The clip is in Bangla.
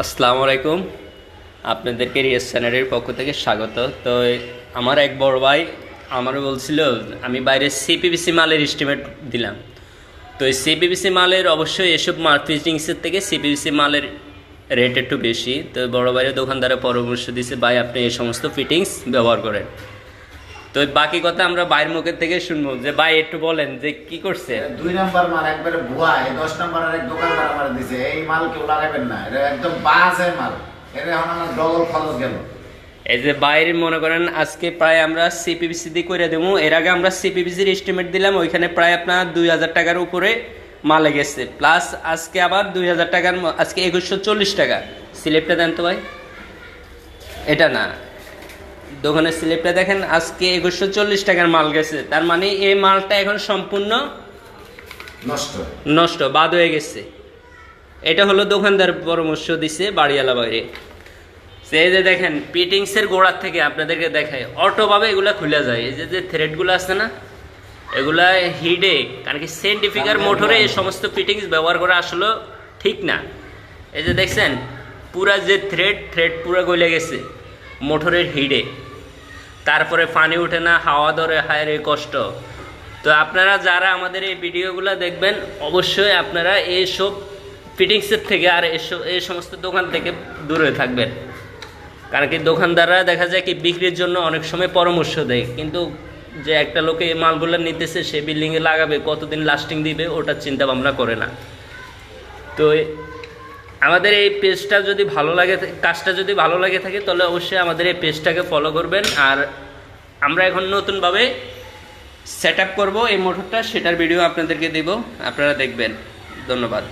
আসসালামু আলাইকুম। আপনাদেরকে রিয়াজ চ্যানেলের পক্ষ থেকে স্বাগত। তো আমার এক বড় ভাই আমারও বলছিল, আমি বাইরে সিপিবিসি মালের এস্টিমেট দিলাম। তো এই সিপিবিসি মালের অবশ্যই এসব মাল ফিটিংসের থেকে সিপিবিসি মালের রেট একটু বেশি। তো বড় ভাইয়ের দোকানদারে পরামর্শ দিয়েছে, ভাই আপনি এই সমস্ত ফিটিংস ব্যবহার করেন। তো বাকি কথা আমরা বাইরের মুখের থেকে শুনবো, যে ভাই একটু বলেন যে কি করছে। 2 নাম্বার মাল একবারে ভুয়া, এই 10 নাম্বারের এক দোকানদার আমার দিছে, এই মাল কেউ লাগাবেন না, এটা একদম বাজে মাল। এটা এখন আমার ডবল খরচ গেল। এই যে বাইরে মনে করেন আজকে প্রায় আমরা সিপিবিসি দিয়ে করে দেবো। এর আগে আমরা সিপিবিসির এস্টিমেট দিলাম, ওইখানে প্রায় আপনার 2000 টাকার উপরে মালে গেছে। প্লাস আজকে আবার 2000 টাকার, আজকে 2140 টাকা। স্লিপটা দেন তো ভাই, এটা না, দোকানের স্লিপটা দেখেন, আজকে 2140 টাকার মাল গেছে। তার মানে এই মালটা এখন সম্পূর্ণ নষ্ট নষ্ট, বাদ হয়ে গেছে। এটা হলো দোকানদার পরামর্শ দিছে বাড়িওয়ালা বাইরে। সেই যে দেখেন ফিটিংসের গোড়ার থেকে আপনাদেরকে দেখায়, অটোভাবে এগুলা খুলে যায়। এই যে থ্রেডগুলো আছে না, এগুলা হিডে, কারণ কি সায়েন্টিফিকার মোটরে এই সমস্ত ফিটিংস ব্যবহার করা আসলে ঠিক না। এই যে দেখছেন পুরা যে থ্রেড পুরো গলে গেছে মোটরের হিডে, তারপরে পানি ওঠে না, হাওয়া ধরে, হায় রে কষ্ট। তো আপনারা যারা আমাদের এই ভিডিওগুলো দেখবেন, অবশ্যই আপনারা এইসব ফিটিংসের থেকে আর এই সমস্ত দোকান থেকে দূরে থাকবেন। কারণ কি দোকানদাররা দেখা যায় কি বিক্রির জন্য অনেক সময় পরামর্শ দেয়, কিন্তু যে একটা লোকে এই মালগুলো নিতেছে, সে বিল্ডিংয়ে লাগাবে, কতদিন লাস্টিং দিবে, ওটার চিন্তা ভাবনা করে না। তো আমাদের এই পেজটা যদি ভালো লাগে, কাজটা যদি ভালো লাগে থাকে, তাহলে অবশ্যই আমাদের এই পেজটাকে ফলো করবেন। আর আমরা এখন নতুনভাবে সেট আপ করবো এই মোটরটা, সেটার ভিডিও আপনাদেরকে দেব, আপনারা দেখবেন। ধন্যবাদ।